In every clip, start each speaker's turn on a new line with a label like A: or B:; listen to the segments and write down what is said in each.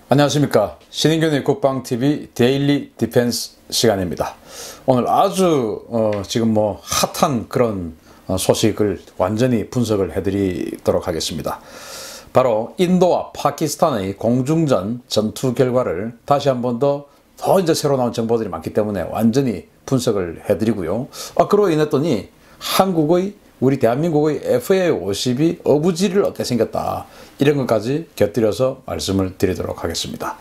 A: 안녕하십니까. 신인균의 국방TV 데일리 디펜스 시간입니다. 오늘 아주 지금 핫한 그런 소식을 완전히 분석을 해드리도록 하겠습니다. 바로 인도와 파키스탄의 공중전 전투 결과를 다시 한 번 더 이제 새로 나온 정보들이 많기 때문에 완전히 분석을 해드리고요. 그로 인했더니 우리 대한민국의 FA-50이 어부지리를 어떻게 생겼다, 이런 것까지 곁들여서 말씀을 드리도록 하겠습니다.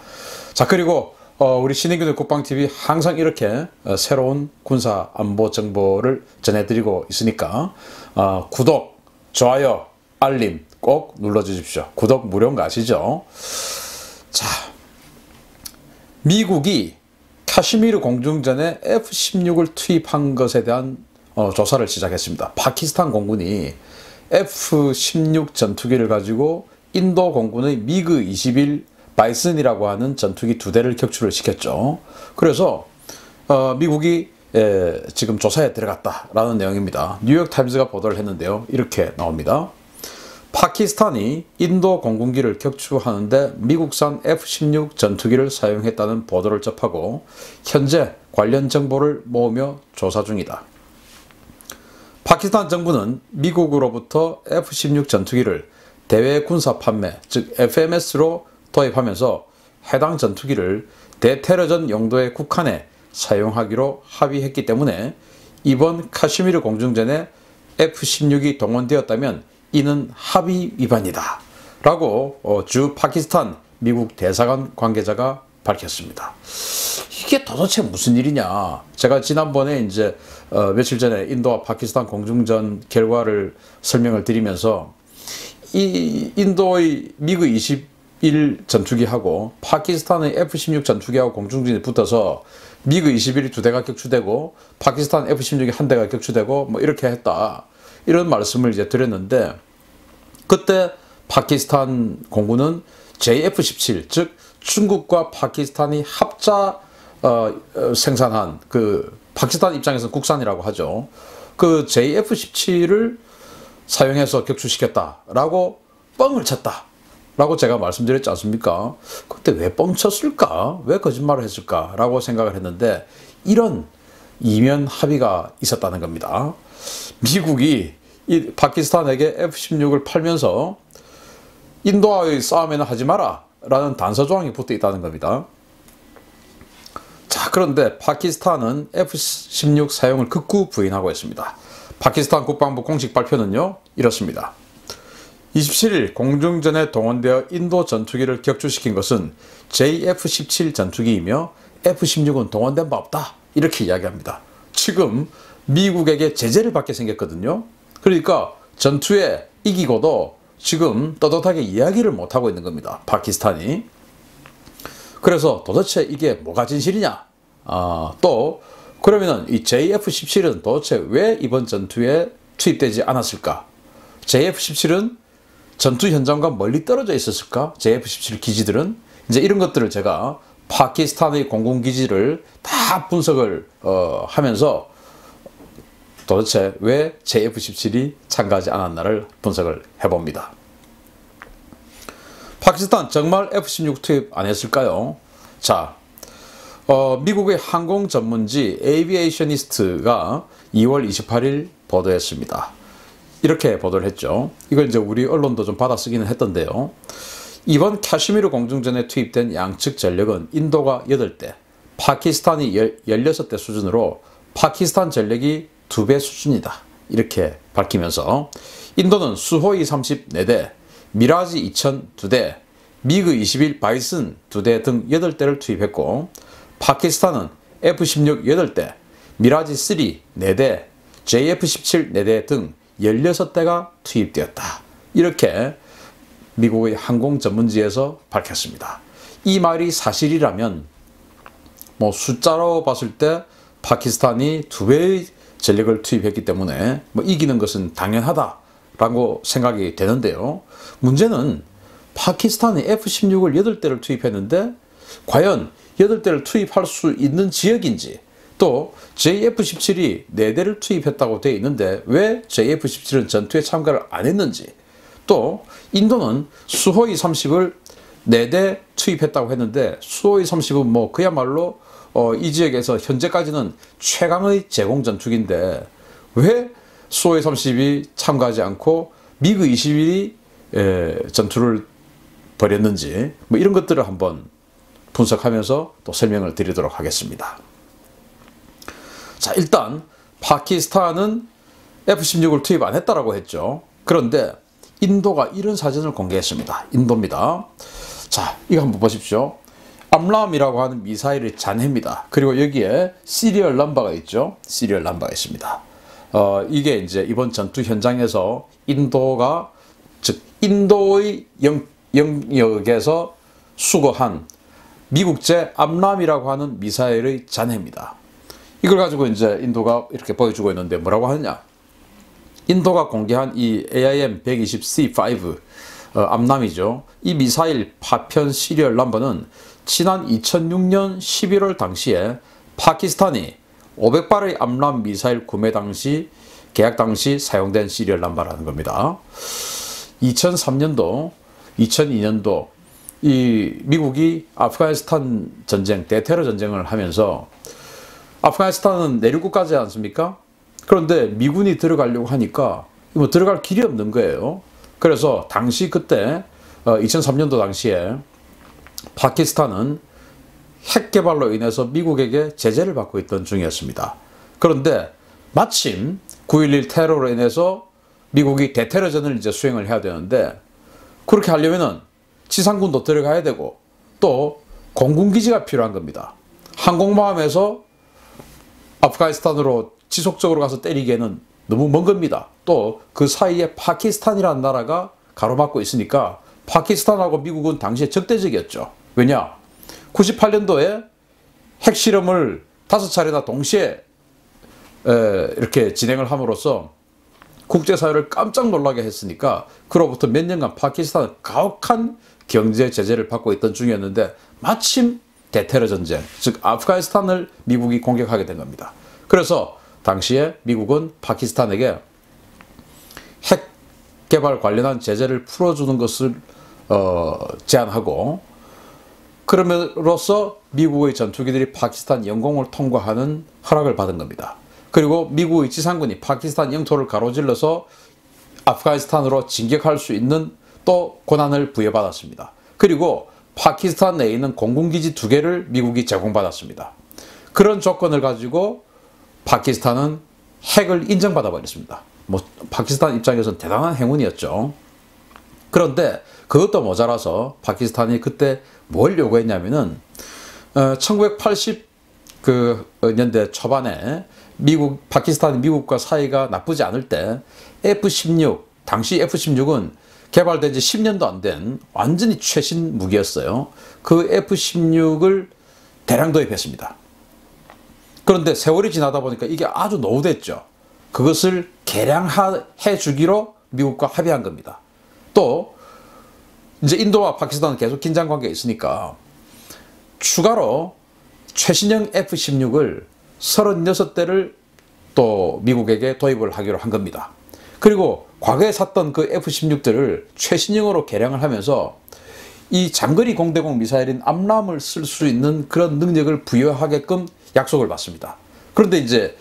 A: 자, 그리고 우리 신인균의 국방TV 항상 이렇게 새로운 군사 안보 정보를 전해드리고 있으니까 구독, 좋아요, 알림 꼭 눌러주십시오. 구독 무료인 거 아시죠? 자, 미국이 카시미르 공중전에 F-16을 투입한 것에 대한 조사를 시작했습니다. 파키스탄 공군이 F-16 전투기를 가지고 인도 공군의 미그 21 바이슨이라고 하는 전투기 2대를 격추를 시켰죠. 그래서 미국이 지금 조사에 들어갔다라는 내용입니다. 뉴욕타임즈가 보도를 했는데요. 이렇게 나옵니다. 파키스탄이 인도 공군기를 격추하는데 미국산 F-16 전투기를 사용했다는 보도를 접하고 현재 관련 정보를 모으며 조사 중이다. 파키스탄 정부는 미국으로부터 F-16 전투기를 대외 군사 판매, 즉 FMS로 도입하면서 해당 전투기를 대테러전 용도의 국한에 사용하기로 합의했기 때문에 이번 카시미르 공중전에 F-16이 동원되었다면 이는 합의 위반이다 라고 주 파키스탄 미국 대사관 관계자가 밝혔습니다. 이게 도대체 무슨 일이냐? 제가 지난번에 이제 며칠 전에 인도와 파키스탄 공중전 결과를 설명을 드리면서 이 인도의 미그 21 전투기하고 파키스탄의 F-16 전투기하고 공중전이 붙어서 미그 21이 2대가 격추되고 파키스탄 F-16이 1대가 격추되고 이렇게 했다, 이런 말씀을 이제 드렸는데, 그때 파키스탄 공군은 JF-17, 즉 중국과 파키스탄이 합자 생산한, 그 파키스탄 입장에서는 국산이라고 하죠, 그 JF-17을 사용해서 격추시켰다라고 뻥을 쳤다라고 제가 말씀드렸지 않습니까? 그때 왜 뻥쳤을까? 왜 거짓말을 했을까? 라고 생각을 했는데, 이런 이면 합의가 있었다는 겁니다. 미국이 이 파키스탄에게 F-16을 팔면서 인도와의 싸움에는 하지 마라 라는 단서 조항이 붙어 있다는 겁니다. 자, 그런데 파키스탄은 F-16 사용을 극구 부인하고 있습니다. 파키스탄 국방부 공식 발표는요, 이렇습니다. 27일 공중전에 동원되어 인도 전투기를 격추시킨 것은 JF-17 전투기이며 F-16은 동원된 바 없다, 이렇게 이야기합니다. 지금 미국에게 제재를 받게 생겼거든요. 그러니까 전투에 이기고도 지금 떳떳하게 이야기를 못하고 있는 겁니다, 파키스탄이. 그래서 도대체 이게 뭐가 진실이냐? 또 그러면은 이 JF-17은 도대체 왜 이번 전투에 투입되지 않았을까? JF-17은 전투 현장과 멀리 떨어져 있었을까? JF-17 기지들은? 이제 이런 것들을 제가 파키스탄의 공군 기지를 다 분석을 하면서 도대체 왜 JF-17이 참가하지 않았나를 분석을 해봅니다. 파키스탄 정말 F-16 투입 안 했을까요? 자, 미국의 항공 전문지 에이비에이셔니스트가 2월 28일 보도했습니다. 이렇게 보도를 했죠. 이걸 이제 우리 언론도 좀 받아쓰기는 했던데요. 이번 카시미르 공중전에 투입된 양측 전력은 인도가 8대, 파키스탄이 16대 수준으로 파키스탄 전력이 2배 수준이다, 이렇게 밝히면서 인도는 수호이 34대, 미라지 2000 2대, 미그 21 바이슨 2대 등 8대를 투입했고, 파키스탄은 F-16 8대, 미라지 3 4대, JF-17 4대 등 16대가 투입되었다, 이렇게 미국의 항공 전문지에서 밝혔습니다. 이 말이 사실이라면 숫자로 봤을 때 파키스탄이 2배의 전력을 투입했기 때문에 이기는 것은 당연하다라고 생각이 되는데요. 문제는 파키스탄이 F-16을 8대를 투입했는데 과연 8대를 투입할 수 있는 지역인지, 또 JF-17이 4대를 투입했다고 되어 있는데 왜 JF-17은 전투에 참가를 안 했는지, 또 인도는 수호이 30을 4대 투입했다고 했는데 수호의 30은 뭐 그야말로 이 지역에서 현재까지는 최강의 제공 전투기인데 왜 수호의 30이 참가하지 않고 미그 21이 전투를 벌였는지 뭐 이런 것들을 한번 분석하면서 또 설명을 드리도록 하겠습니다. 자, 일단 파키스탄은 F-16을 투입 안 했다라고 했죠. 그런데 인도가 이런 사진을 공개했습니다. 인도입니다. 자, 이거 한번 보십시오. 암람이라고 하는 미사일의 잔해입니다. 그리고 여기에 시리얼 넘버가 있죠. 시리얼 넘버가 있습니다. 이게 이제 이번 전투 현장에서 인도가, 즉 인도의 영역에서 수거한 미국제 암람이라고 하는 미사일의 잔해입니다. 이걸 가지고 이제 인도가 이렇게 보여주고 있는데 뭐라고 하느냐? 인도가 공개한 이 AIM-120C5 암람이죠. 이 미사일 파편 시리얼 넘버는 지난 2006년 11월 당시에 파키스탄이 500발의 암람 미사일 구매 당시 계약 당시 사용된 시리얼 넘버라는 겁니다. 2003년도, 2002년도 이 미국이 아프가니스탄 전쟁, 대테러 전쟁을 하면서 아프가니스탄은 내륙국가지 않습니까? 그런데 미군이 들어가려고 하니까 뭐 들어갈 길이 없는 거예요. 그래서 당시 그때 2003년도 당시에 파키스탄은 핵 개발로 인해서 미국에게 제재를 받고 있던 중이었습니다. 그런데 마침 9.11 테러로 인해서 미국이 대테러전을 이제 수행을 해야 되는데 그렇게 하려면은 지상군도 들어가야 되고 또 공군기지가 필요한 겁니다. 항공모함에서 아프가니스탄으로 지속적으로 가서 때리기에는 너무 먼 겁니다. 또 그 사이에 파키스탄이라는 나라가 가로막고 있으니까 파키스탄하고 미국은 당시에 적대적이었죠. 왜냐? 98년도에 핵실험을 5차례나 동시에 이렇게 진행을 함으로써 국제사회를 깜짝 놀라게 했으니까 그로부터 몇 년간 파키스탄은 가혹한 경제 제재를 받고 있던 중이었는데 마침 대테러 전쟁, 즉 아프가니스탄을 미국이 공격하게 된 겁니다. 그래서 당시에 미국은 파키스탄에게 핵 개발 관련한 제재를 풀어주는 것을 제안하고 그럼으로써 미국의 전투기들이 파키스탄 영공을 통과하는 허락을 받은 겁니다. 그리고 미국의 지상군이 파키스탄 영토를 가로질러서 아프가니스탄으로 진격할 수 있는 또 권한을 부여받았습니다. 그리고 파키스탄 내에 있는 공군기지 2개를 미국이 제공받았습니다. 그런 조건을 가지고 파키스탄은 핵을 인정받아 버렸습니다. 뭐 파키스탄 입장에서는 대단한 행운이었죠. 그런데 그것도 모자라서 파키스탄이 그때 뭘 요구했냐면은 1980년대 초반에 파키스탄이 미국과 사이가 나쁘지 않을 때 F-16, 당시 F-16은 개발된 지 10년도 안 된 완전히 최신 무기였어요. 그 F-16을 대량 도입했습니다. 그런데 세월이 지나다 보니까 이게 아주 노후됐죠. 그것을 개량해 주기로 미국과 합의한 겁니다. 또 이제 인도와 파키스탄은 계속 긴장 관계가 있으니까 추가로 최신형 F-16을 36대를 또 미국에게 도입을 하기로 한 겁니다. 그리고 과거에 샀던 그 F-16들을 최신형으로 개량을 하면서 이 장거리 공대공 미사일인 암람을 쓸 수 있는 그런 능력을 부여하게끔 약속을 받습니다. 그런데 이제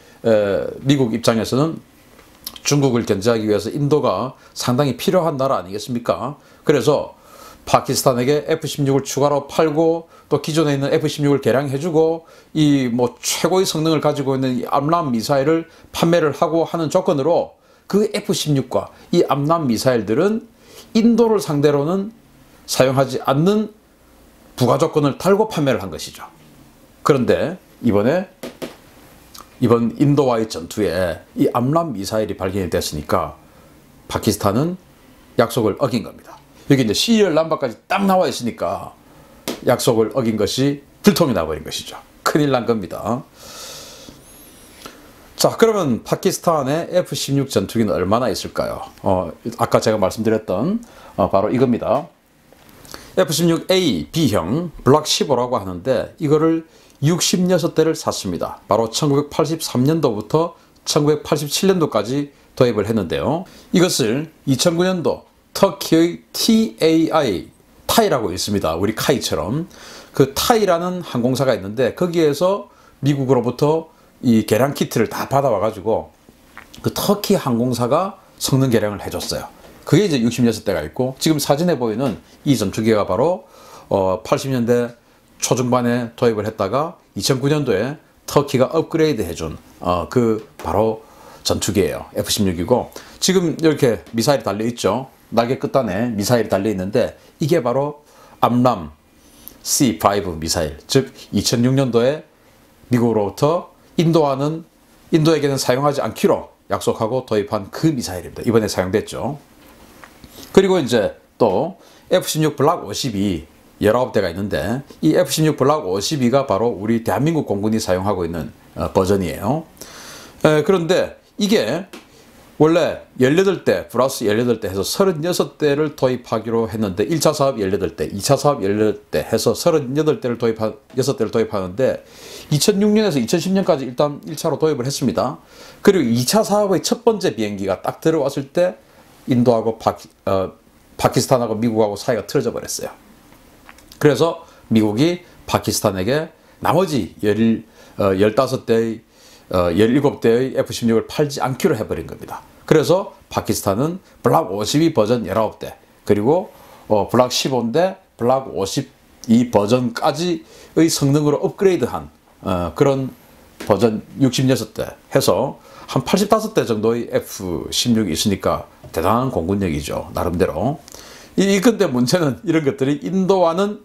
A: 미국 입장에서는 중국을 견제하기 위해서 인도가 상당히 필요한 나라 아니겠습니까? 그래서 파키스탄에게 F-16을 추가로 팔고 또 기존에 있는 F-16을 개량해주고 이 뭐 최고의 성능을 가지고 있는 이 암람 미사일을 판매를 하고 하는 조건으로 그 F-16과 이 암람 미사일들은 인도를 상대로는 사용하지 않는 부가 조건을 달고 판매를 한 것이죠. 그런데 이번 인도와의 전투에 이 암람 미사일이 발견이 됐으니까 파키스탄은 약속을 어긴 겁니다. 여기 이제 시리얼 넘버까지 딱 나와 있으니까 약속을 어긴 것이 들통이 나버린 것이죠. 큰일 난 겁니다. 자, 그러면 파키스탄의 F-16 전투기는 얼마나 있을까요? 아까 제가 말씀드렸던 바로 이겁니다. F-16A B형 블락 15라고 하는데 이거를 66대를 샀습니다. 바로 1983년도부터 1987년도까지 도입을 했는데요. 이것을 2009년도 터키의 TAI 타이라고 있습니다. 우리 카이처럼. 그 타이라는 항공사가 있는데 거기에서 미국으로부터 이 개량 키트를 다 받아와 가지고 그 터키 항공사가 성능 개량을 해줬어요. 그게 이제 66대가 있고, 지금 사진에 보이는 이 전투기가 바로 80년대 초중반에 도입을 했다가 2009년도에 터키가 업그레이드 해준 그 바로 전투기예요. F-16이고, 지금 이렇게 미사일이 달려 있죠. 날개 끝단에 미사일이 달려 있는데 이게 바로 암람 C5 미사일, 즉 2006년도에 미국으로부터 인도에게는 사용하지 않기로 약속하고 도입한 그 미사일입니다. 이번에 사용됐죠. 그리고 이제 또 F-16 블락 52 19대가 있는데, 이 F-16 블락 52가 바로 우리 대한민국 공군이 사용하고 있는 버전이에요. 그런데 이게 원래 18대 플러스 18대 해서 36대를 도입하기로 했는데, 1차 사업 18대, 2차 사업 18대 해서 38대를 6대를 도입하는데 2006년에서 2010년까지 일단 1차로 도입을 했습니다. 그리고 2차 사업의 첫 번째 비행기가 딱 들어왔을 때 인도하고 파키스탄하고 미국하고 사이가 틀어져 버렸어요. 그래서 미국이 파키스탄에게 나머지 15대의 17대의 F-16을 팔지 않기로 해버린 겁니다. 그래서 파키스탄은 블락 52 버전 19대, 그리고 블락 15인데 블락 52 버전까지의 성능으로 업그레이드한 그런 버전 66대 해서 한 85대 정도의 F-16이 있으니까 대단한 공군력이죠, 나름대로. 근데 문제는 이런 것들이 인도와는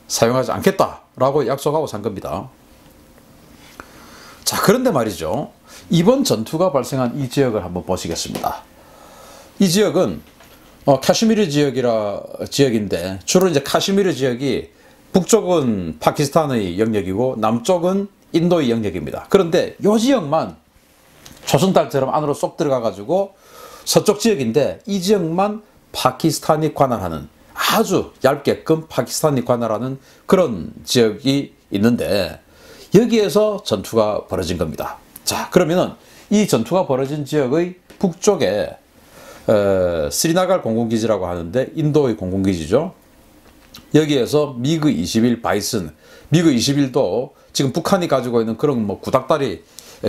A: 사용하지 않겠다라고 약속하고 산 겁니다. 자, 그런데 말이죠, 이번 전투가 발생한 이 지역을 한번 보시겠습니다. 이 지역은 카슈미르 지역인데, 주로 이제 카슈미르 지역이 북쪽은 파키스탄의 영역이고 남쪽은 인도의 영역입니다. 그런데 이 지역만 조선달처럼 안으로 쏙 들어가 가지고 서쪽 지역인데, 이 지역만 파키스탄이 관할하는, 아주 얇게끔 파키스탄이 관할하는 그런 지역이 있는데, 여기에서 전투가 벌어진 겁니다. 자, 그러면은 이 전투가 벌어진 지역의 북쪽에 스리나갈 공군기지라고 하는데, 인도의 공군기지죠. 여기에서 미그 21 바이슨, 미그 21도 지금 북한이 가지고 있는 그런 뭐 구닥다리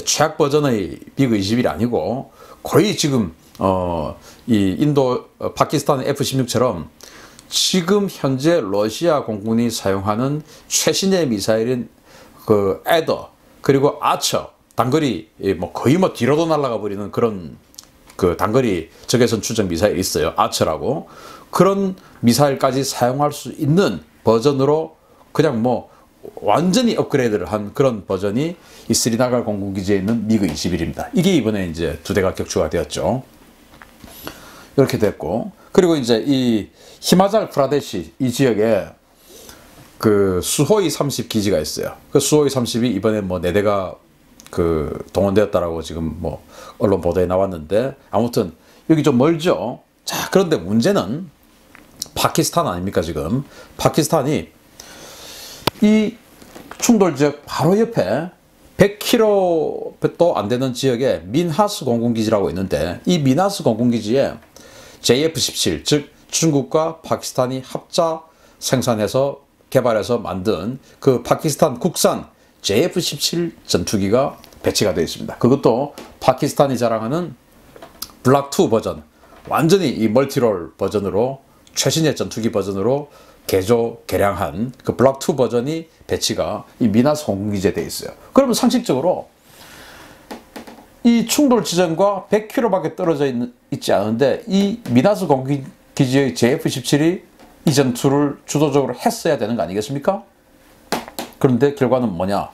A: 최악 버전의 미그 21이 아니고, 거의 지금 이 파키스탄 F-16처럼 지금 현재 러시아 공군이 사용하는 최신의 미사일인 그 에더, 그리고 아처, 단거리 거의 뒤로도 날아가 버리는 그런 그 단거리 적외선 추적 미사일이 있어요. 아처라고. 그런 미사일까지 사용할 수 있는 버전으로 그냥 완전히 업그레이드를 한 그런 버전이 이 스리나갈 공군기지에 있는 미그 21입니다. 이게 이번에 이제 2대가 격추가 되었죠. 이렇게 됐고, 그리고 이제 이 히마잘 프라데시 이 지역에 그 수호이 30 기지가 있어요. 그 수호이 30이 이번에 4대가 그 동원되었다라고 지금 언론 보도에 나왔는데, 아무튼 여기 좀 멀죠. 자, 그런데 문제는 파키스탄 아닙니까? 지금 파키스탄이 이 충돌 지역 바로 옆에 100km도 안 되는 지역에 민하스 공군기지라고 있는데, 이 민하스 공군기지에 JF-17, 즉 중국과 파키스탄이 합자 생산해서 개발해서 만든 그 파키스탄 국산 JF-17 전투기가 배치가 되어 있습니다. 그것도 파키스탄이 자랑하는 블락 2 버전, 완전히 이 멀티롤 버전으로, 최신의 전투기 버전으로 개량한 그 블락 2 버전이 배치가 이 미나스 공군기지에 되어 있어요. 그러면 상식적으로 이 충돌 지점과 100km밖에 떨어져 있지 않은데, 이 미나스 공군기지의 JF-17이 이 전투를 주도적으로 했어야 되는 거 아니겠습니까? 그런데 결과는 뭐냐?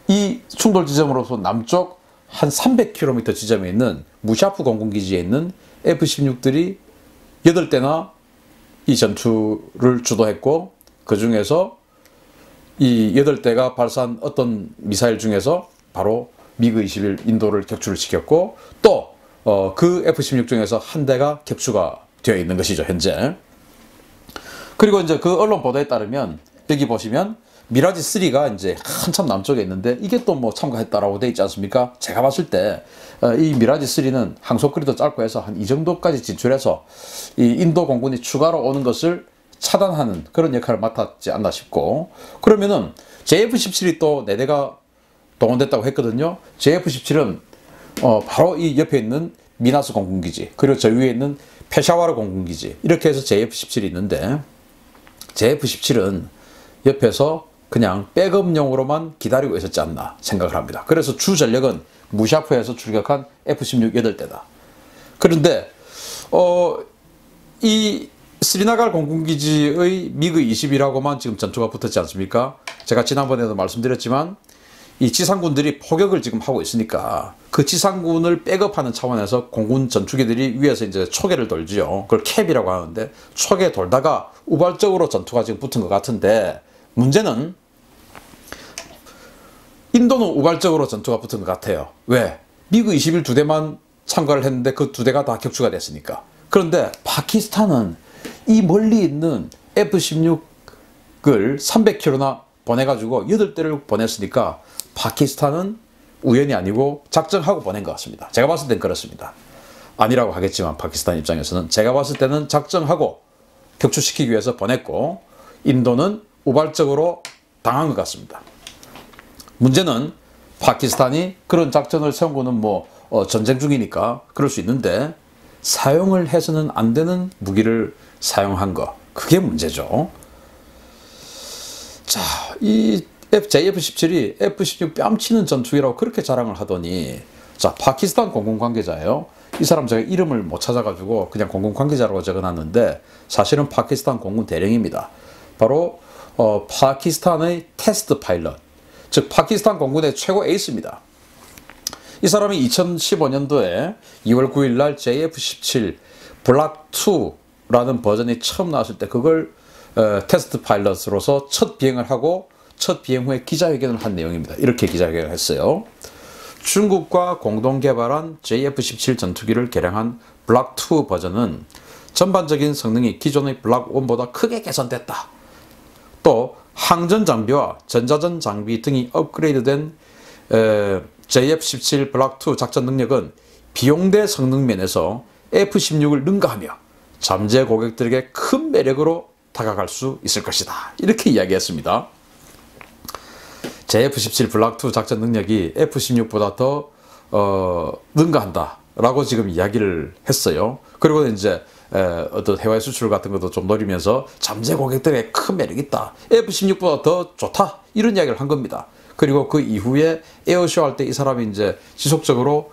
A: 이 충돌 지점으로서 남쪽 한 300km 지점에 있는 무샤프 공군기지에 있는 F-16들이 8대나 이 전투를 주도했고, 그 중에서 이 8대가 발사한 어떤 미사일 중에서 바로 미그 21 인도를 격추를 시켰고, 또 그 F-16 중에서 한 대가 격추가 되어 있는 것이죠, 현재. 그리고 이제 그 언론 보도에 따르면 여기 보시면 미라지 3가 이제 한참 남쪽에 있는데, 이게 또 참가했다라고 돼 있지 않습니까? 제가 봤을 때 이 미라지 3는 항속거리도 짧고 해서 한 이 정도까지 진출해서 이 인도 공군이 추가로 오는 것을 차단하는 그런 역할을 맡았지 않나 싶고, 그러면은 JF-17이 또 4대가 동원됐다고 했거든요. JF-17은 바로 이 옆에 있는 미나스 공군기지, 그리고 저 위에 있는 페샤와르 공군기지, 이렇게 해서 JF-17이 있는데, JF-17은 옆에서 그냥 백업용으로만 기다리고 있었지 않나 생각을 합니다. 그래서 주 전력은 무샤프에서 출격한 F-16 8대다. 그런데 이 스리나갈 공군기지의 미그 20이라고만 지금 전투가 붙었지 않습니까? 제가 지난번에도 말씀드렸지만 이 지상군들이 포격을 지금 하고 있으니까 그 지상군을 백업하는 차원에서 공군 전투기들이 위에서 이제 초계를 돌지요. 그걸 캡이라고 하는데, 초계 돌다가 우발적으로 전투가 지금 붙은 것 같은데, 문제는 인도는 우발적으로 전투가 붙은 것 같아요. 왜? 미그 21 2대만 참가를 했는데 그 2대가 다 격추가 됐으니까. 그런데 파키스탄은 이 멀리 있는 F-16을 300km나 보내가지고 8대를 보냈으니까 파키스탄은 우연이 아니고 작정하고 보낸 것 같습니다. 제가 봤을 땐 그렇습니다. 아니라고 하겠지만 파키스탄 입장에서는 제가 봤을 때는 작정하고 격추시키기 위해서 보냈고, 인도는 우발적으로 당한 것 같습니다. 문제는 파키스탄이 그런 작전을 세운 거는 뭐 전쟁 중이니까 그럴 수 있는데, 사용을 해서는 안 되는 무기를 사용한 거, 그게 문제죠. 자, 이 JF-17이 F-16 뺨치는 전투기라고 그렇게 자랑을 하더니, 자, 파키스탄 공군 관계자예요. 이 사람 제가 이름을 못 찾아가지고 그냥 공군 관계자라고 적어놨는데, 사실은 파키스탄 공군 대령입니다. 바로 파키스탄의 테스트 파일럿, 즉 파키스탄 공군의 최고 에이스입니다. 이 사람이 2015년도에 2월 9일 날 JF-17 블락 2라는 버전이 처음 나왔을 때 그걸 테스트 파일럿으로서 첫 비행을 하고 첫 비행 후에 기자회견을 한 내용입니다. 이렇게 기자회견을 했어요. 중국과 공동 개발한 JF-17 전투기를 개량한 블락 2 버전은 전반적인 성능이 기존의 블락 1보다 크게 개선됐다. 또 항전 장비와 전자전 장비 등이 업그레이드된 JF-17 블락 2 작전 능력은 비용대 성능 면에서 F-16을 능가하며 잠재 고객들에게 큰 매력으로 다가갈 수 있을 것이다. 이렇게 이야기했습니다. JF-17 블락 2 작전 능력이 F-16보다 더 능가한다 라고 지금 이야기를 했어요. 그리고 이제 어떤 해외 수출 같은 것도 좀 노리면서 잠재 고객들에게 큰 매력이 있다, F-16보다 더 좋다, 이런 이야기를 한 겁니다. 그리고 그 이후에 에어쇼 할 때 이 사람이 이제 지속적으로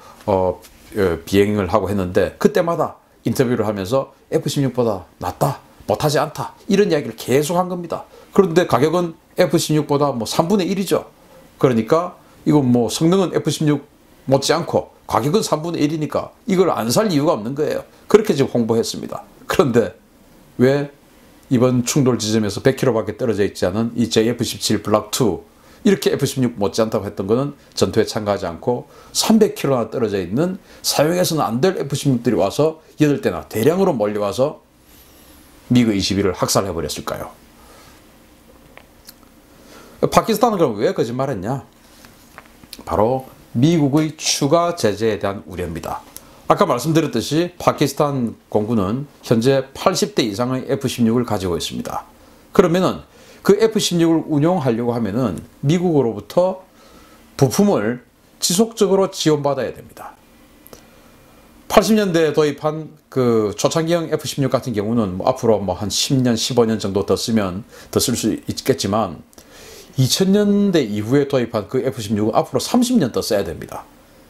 A: 비행을 하고 했는데, 그때마다 인터뷰를 하면서 F-16보다 낫다, 못하지 않다, 이런 이야기를 계속 한 겁니다. 그런데 가격은 F-16보다 뭐 3분의 1이죠. 그러니까 이건 뭐 성능은 F-16 못지않고 가격은 3분의 1이니까 이걸 안 살 이유가 없는 거예요. 그렇게 지금 홍보했습니다. 그런데 왜 이번 충돌 지점에서 100km밖에 떨어져 있지 않은 이 JF-17 블락 2, 이렇게 F-16 못지않다고 했던 거는 전투에 참가하지 않고 300km나 떨어져 있는 사용해서는 안 될 F-16들이 와서 8대나 대량으로 몰려와서 미그 21을 학살해 버렸을까요? 파키스탄은 그럼 왜 거짓말했냐? 바로 미국의 추가 제재에 대한 우려입니다. 아까 말씀드렸듯이 파키스탄 공군은 현재 80대 이상의 F-16을 가지고 있습니다. 그러면은 그 F-16을 운용하려고 하면은 미국으로부터 부품을 지속적으로 지원받아야 됩니다. 80년대에 도입한 그 초창기형 F-16 같은 경우는 뭐 앞으로 뭐 한 10년, 15년 정도 더 쓰면 더 쓸 수 있겠지만, 2000년대 이후에 도입한 그 F-16은 앞으로 30년 더 써야 됩니다.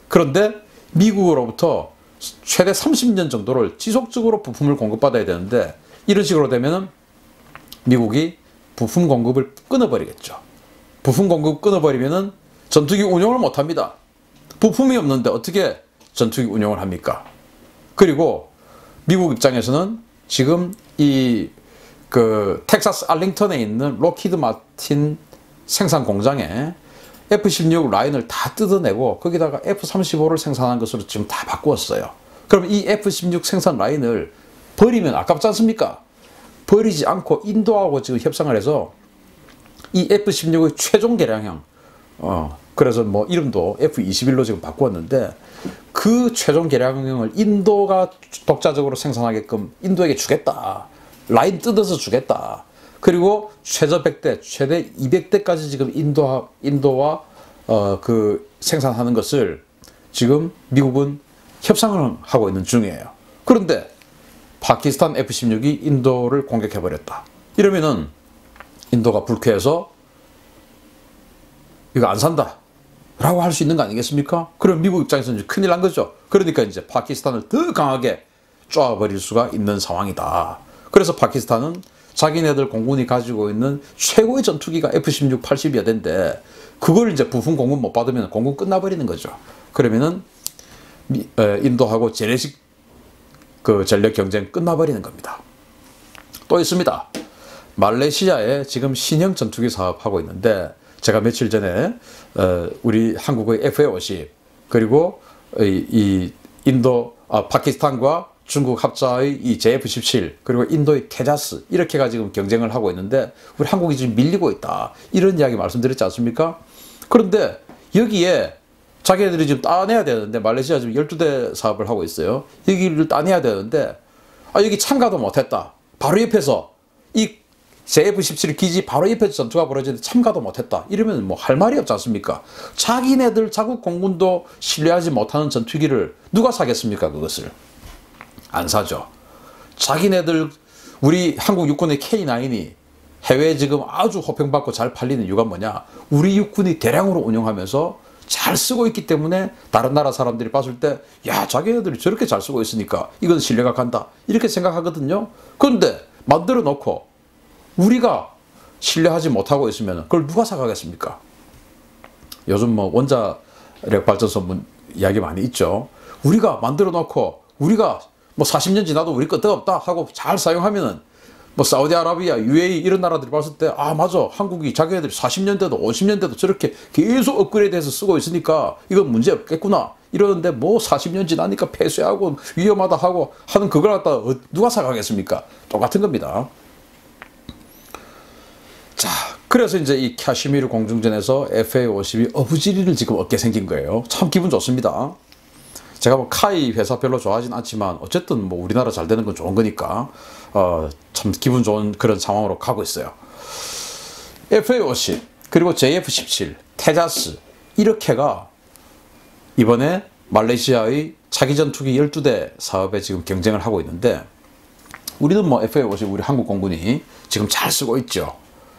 A: 그런데 미국으로부터 최대 30년 정도를 지속적으로 부품을 공급받아야 되는데, 이런 식으로 되면은 미국이 부품 공급을 끊어버리겠죠. 부품 공급 끊어버리면은 전투기 운용을 못합니다. 부품이 없는데 어떻게 전투기 운용을 합니까? 그리고 미국 입장에서는 지금 이 그 텍사스 알링턴에 있는 록히드 마틴 생산 공장에 F-16 라인을 다 뜯어내고 거기다가 F-35를 생산한 것으로 지금 다 바꾸었어요. 그럼 이 F-16 생산 라인을 버리면 아깝지 않습니까? 버리지 않고 인도하고 지금 협상을 해서 이 F-16의 최종 개량형, 그래서 뭐 이름도 F-21로 지금 바꾸었는데, 그 최종 개량형을 인도가 독자적으로 생산하게끔 인도에게 주겠다 라인 뜯어서 주겠다. 그리고 최저 100대, 최대 200대까지 지금 인도와 그 생산하는 것을 지금 미국은 협상을 하고 있는 중이에요. 그런데 파키스탄 F-16이 인도를 공격해버렸다. 이러면은 인도가 불쾌해서 이거 안 산다 라고 할 수 있는 거 아니겠습니까? 그럼 미국 입장에서는 큰일 난 거죠. 그러니까 이제 파키스탄을 더 강하게 쪼아버릴 수가 있는 상황이다. 그래서 파키스탄은 자기네들 공군이 가지고 있는 최고의 전투기가 F-16 80여 대인데 그걸 이제 부품 공군 못 받으면 공군 끝나버리는 거죠. 그러면은 인도하고 재래식 그 전력 경쟁 끝나버리는 겁니다. 또 있습니다. 말레이시아에 지금 신형 전투기 사업하고 있는데 제가 며칠 전에 우리 한국의 FA-50 그리고 이 파키스탄과 중국 합자의 이 JF-17 그리고 인도의 테자스 이렇게가 지금 경쟁을 하고 있는데 우리 한국이 지금 밀리고 있다. 이런 이야기 말씀드렸지 않습니까? 그런데 여기에 자기네들이 지금 따내야 되는데 말레이시아 지금 12대 사업을 하고 있어요. 여기를 따내야 되는데 여기 참가도 못했다. 바로 옆에서 이 JF-17 기지 바로 옆에서 전투가 벌어지는데 참가도 못했다. 이러면 뭐 할 말이 없지 않습니까? 자기네들 자국 공군도 신뢰하지 못하는 전투기를 누가 사겠습니까? 그것을. 안 사죠. 자기네들 우리 한국 육군의 K9이 해외에 지금 아주 호평받고 잘 팔리는 이유가 뭐냐? 우리 육군이 대량으로 운영하면서 잘 쓰고 있기 때문에 다른 나라 사람들이 봤을 때 야, 자기네들이 저렇게 잘 쓰고 있으니까 이건 신뢰가 간다. 이렇게 생각하거든요. 그런데 만들어 놓고 우리가 신뢰하지 못하고 있으면 그걸 누가 사가겠습니까? 요즘 뭐 원자력 발전소 이야기 많이 있죠. 우리가 만들어 놓고 우리가 뭐 40년 지나도 우리 거 없다 하고 잘 사용하면은 뭐 사우디아라비아, UAE 이런 나라들이 봤을 때 맞아. 한국이 자기네들이 40년대도 50년대도 저렇게 계속 업그레이드해서 쓰고 있으니까 이건 문제 없겠구나. 이러는데 뭐 40년 지나니까 폐쇄하고 위험하다 하고 하는 그걸 갖다 누가 사가겠습니까? 똑같은 겁니다. 자, 그래서 이제 이 카시미르 공중전에서 FA-50이 어부지리를 지금 얻게 생긴 거예요. 참 기분 좋습니다. 제가 뭐 카이 회사 별로 좋아하진 않지만 어쨌든 뭐 우리나라 잘 되는 건 좋은 거니까 참 기분 좋은 그런 상황으로 가고 있어요. FA-50 그리고 JF-17 테자스 이렇게가 이번에 말레이시아의 차기 전투기 12대 사업에 지금 경쟁을 하고 있는데 우리는 뭐 FA-50 우리 한국 공군이 지금 잘 쓰고 있죠.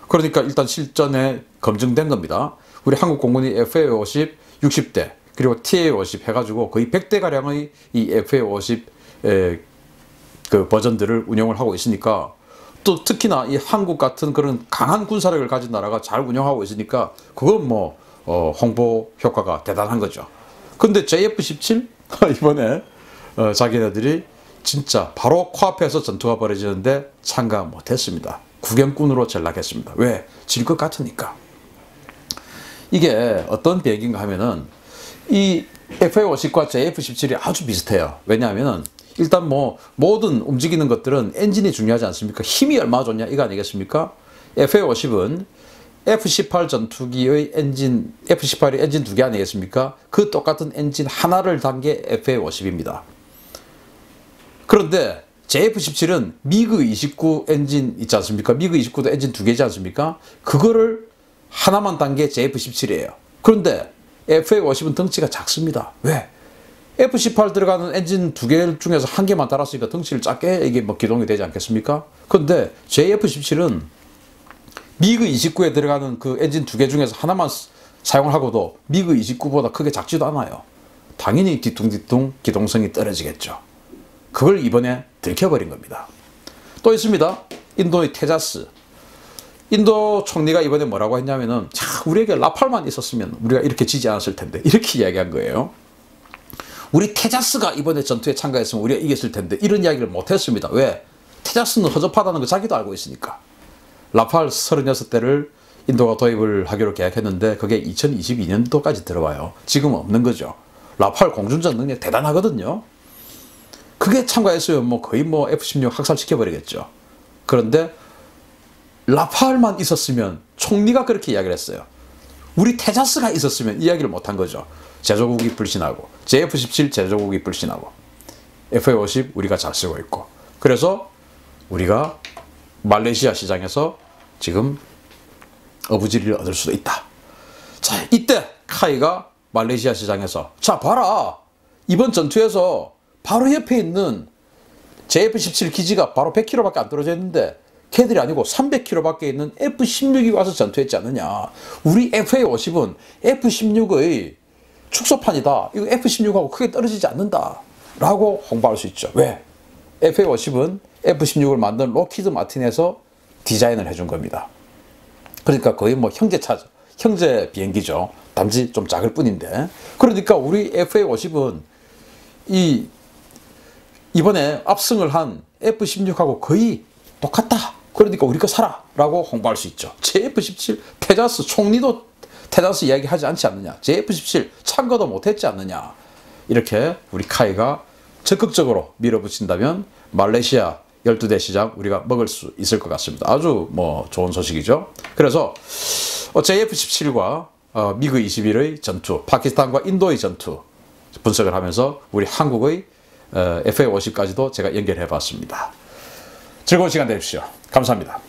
A: 그러니까 일단 실전에 검증된 겁니다. 우리 한국 공군이 FA-50 60대 그리고 TA-50 해가지고 거의 100대가량의 이 FA-50 그 버전들을 운영을 하고 있으니까 또 특히나 이 한국 같은 그런 강한 군사력을 가진 나라가 잘 운영하고 있으니까 그건 뭐 홍보 효과가 대단한 거죠. 근데 JF-17 이번에 자기네들이 진짜 바로 코앞에서 전투가 벌어지는데 참가 못했습니다. 구경꾼으로 전락했습니다. 왜? 질 것 같으니까. 이게 어떤 비행기인가 하면은 이 FA-50과 JF-17이 아주 비슷해요. 왜냐하면 일단 뭐 모든 움직이는 것들은 엔진이 중요하지 않습니까? 힘이 얼마나 좋냐 이거 아니겠습니까? FA-50은 F-18 전투기의 엔진, F-18이 엔진 2개 아니겠습니까? 그 똑같은 엔진 하나를 단 게 FA-50입니다. 그런데 JF-17은 미그-29 엔진 있지 않습니까? 미그-29도 엔진 2개지 않습니까? 그거를 하나만 단 게 JF-17이에요. 그런데 FA-50은 덩치가 작습니다. 왜? F-18 들어가는 엔진 2개 중에서 1개만 달았으니까 덩치를 작게 이게 뭐 기동이 되지 않겠습니까? 그런데 JF-17은 미그-29에 들어가는 그 엔진 2개 중에서 하나만 사용을 하고도 미그-29보다 크게 작지도 않아요. 당연히 뒤뚱뒤뚱 기동성이 떨어지겠죠. 그걸 이번에 들켜버린 겁니다. 또 있습니다. 인도의 테자스. 인도 총리가 이번에 뭐라고 했냐면은 우리에게 라팔만 있었으면 우리가 이렇게 지지 않았을 텐데 이렇게 이야기한 거예요. 우리 테자스가 이번에 전투에 참가했으면 우리가 이겼을 텐데 이런 이야기를 못했습니다. 왜? 테자스는 허접하다는 거 자기도 알고 있으니까. 라팔 36대를 인도가 도입을 하기로 계약했는데 그게 2022년도까지 들어와요. 지금 없는 거죠. 라팔 공중전 능력 대단하거든요. 그게 참가했으면 뭐 거의 뭐 F-16 학살시켜버리겠죠. 그런데 라팔만 있었으면 총리가 그렇게 이야기를 했어요. 우리 테자스가 있었으면 이야기를 못한 거죠. 제조국이 불신하고 JF-17 제조국이 불신하고 FA-50 우리가 잘 쓰고 있고 그래서 우리가 말레이시아 시장에서 지금 어부지리를 얻을 수도 있다. 자, 이때 카이가 말레이시아 시장에서 자 봐라, 이번 전투에서 바로 옆에 있는 JF-17 기지가 바로 100km밖에 안 떨어져 있는데 걔들이 아니고 300km밖에 있는 F-16이 와서 전투했지 않느냐. 우리 FA-50은 F-16의 축소판이다. 이거 F-16하고 크게 떨어지지 않는다 라고 홍보할 수 있죠. 왜? FA-50은 F-16을 만든 록히드 마틴에서 디자인을 해준 겁니다. 그러니까 거의 뭐 형제차죠. 형제 비행기죠. 단지 좀 작을 뿐인데. 그러니까 우리 FA-50은 이번에 압승을 한 F-16하고 거의 똑같다. 그러니까 우리 거 사라 라고 홍보할 수 있죠. JF-17 테자스 총리도 테자스 이야기하지 않지 않느냐. JF-17 참가도 못했지 않느냐. 이렇게 우리 카이가 적극적으로 밀어붙인다면 말레이시아 12대 시장 우리가 먹을 수 있을 것 같습니다. 아주 뭐 좋은 소식이죠. 그래서 JF-17과 미그 21의 전투, 파키스탄과 인도의 전투 분석을 하면서 우리 한국의 FA-50까지도 제가 연결해 봤습니다. 즐거운 시간 되십시오. 감사합니다.